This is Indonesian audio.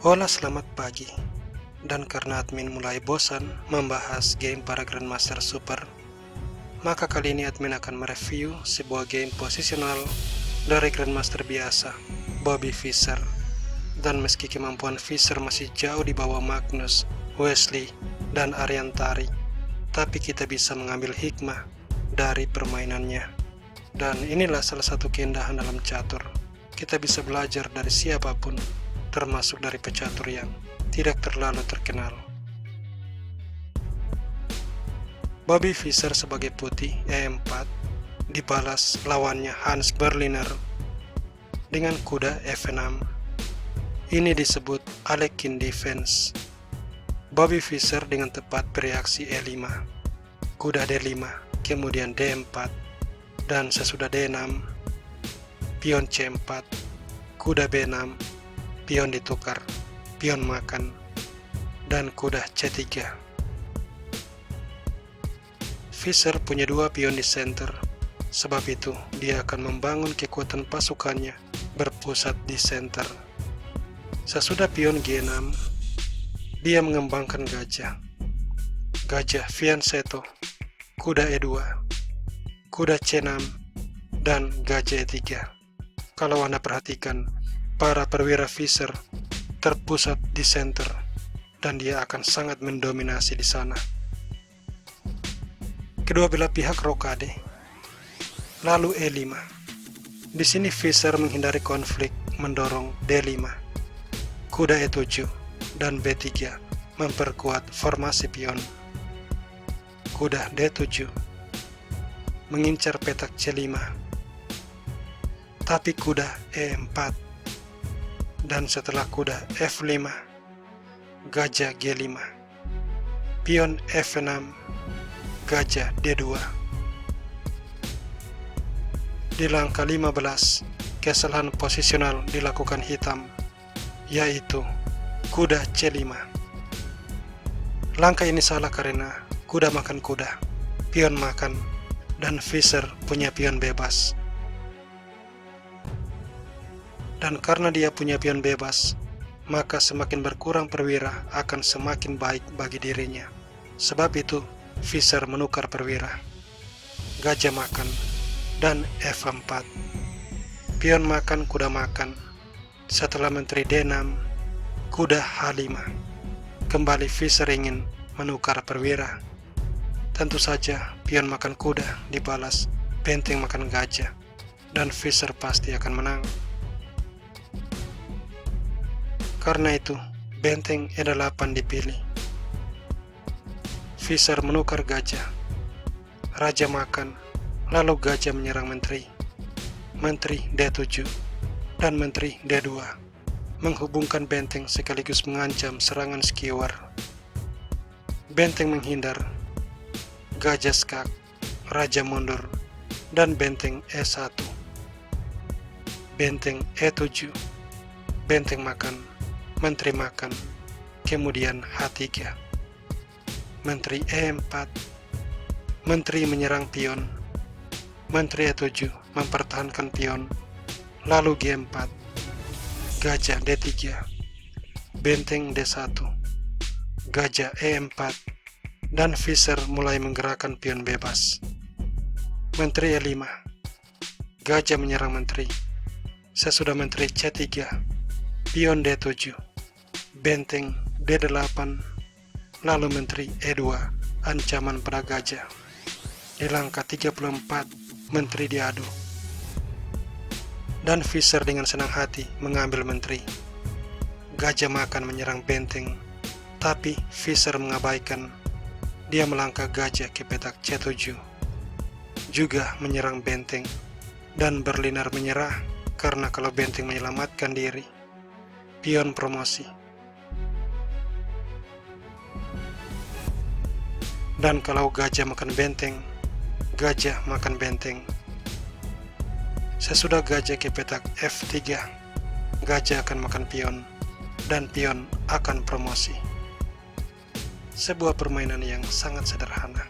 Hola, selamat pagi. Dan karena admin mulai bosan membahas game para Grandmaster Super, maka kali ini admin akan mereview sebuah game posisional dari Grandmaster biasa, Bobby Fischer. Dan meski kemampuan Fischer masih jauh di bawah Magnus, Wesley, dan Ariantari, tapi kita bisa mengambil hikmah dari permainannya. Dan inilah salah satu keindahan dalam catur. Kita bisa belajar dari siapapun, termasuk dari pecatur yang tidak terlalu terkenal. Bobby Fischer sebagai putih E4 dibalas lawannya Hans Berliner dengan kuda F6. Ini disebut Alekhine defense. Bobby Fischer dengan tepat bereaksi E5, kuda D5, kemudian D4, dan sesudah D6, pion C4, kuda B6, pion ditukar, pion makan, dan kuda C3. Fischer punya dua pion di center, sebab itu dia akan membangun kekuatan pasukannya berpusat di center. Sesudah pion G6, dia mengembangkan gajah fianchetto, kuda E2, kuda C6, dan gajah E3. Kalau Anda perhatikan, para perwira Fischer terpusat di center, dan dia akan sangat mendominasi di sana. Kedua belah pihak rokade, lalu E5. Di sini Fischer menghindari konflik, mendorong D5, kuda E7, dan B3 memperkuat formasi pion. Kuda D7 mengincar petak C5, tapi kuda E4, dan setelah kuda F5, gajah G5, pion F6, gajah D2. Di langkah 15, kesalahan posisional dilakukan hitam, yaitu kuda C5. Langkah ini salah karena kuda makan kuda, pion makan, dan Fischer punya pion bebas. Dan karena dia punya pion bebas, maka semakin berkurang perwira akan semakin baik bagi dirinya. Sebab itu, Fischer menukar perwira, gajah makan, dan F4. Pion makan, kuda makan. Setelah menteri D6, kuda H5. Kembali Fischer ingin menukar perwira. Tentu saja, pion makan kuda dibalas benteng makan gajah, dan Fischer pasti akan menang. Karena itu, benteng E8 dipilih. Fischer menukar gajah, raja makan, lalu gajah menyerang menteri, menteri D7, dan menteri D2, menghubungkan benteng sekaligus mengancam serangan skewer. Benteng menghindar, gajah skak, raja mundur, dan benteng E1. Benteng E7, benteng makan, menteri makan, kemudian H3. Menteri E4, menteri menyerang pion, menteri E7 mempertahankan pion, lalu G4, gajah D3, benteng D1, gajah E4, dan Fischer mulai menggerakkan pion bebas. Menteri E5, gajah menyerang menteri. Sesudah menteri C3, pion D7, benteng D8, lalu menteri E2, ancaman pada gajah. Di langkah 34, menteri diadu, dan Fischer dengan senang hati mengambil menteri. Gajah makan menyerang benteng, tapi Fischer mengabaikan. Dia melangkah gajah ke petak C7, juga menyerang benteng, dan Berliner menyerah karena kalau benteng menyelamatkan diri, pion promosi. Dan kalau gajah makan benteng, gajah makan benteng. Sesudah gajah ke petak F3, gajah akan makan pion, dan pion akan promosi. Sebuah permainan yang sangat sederhana.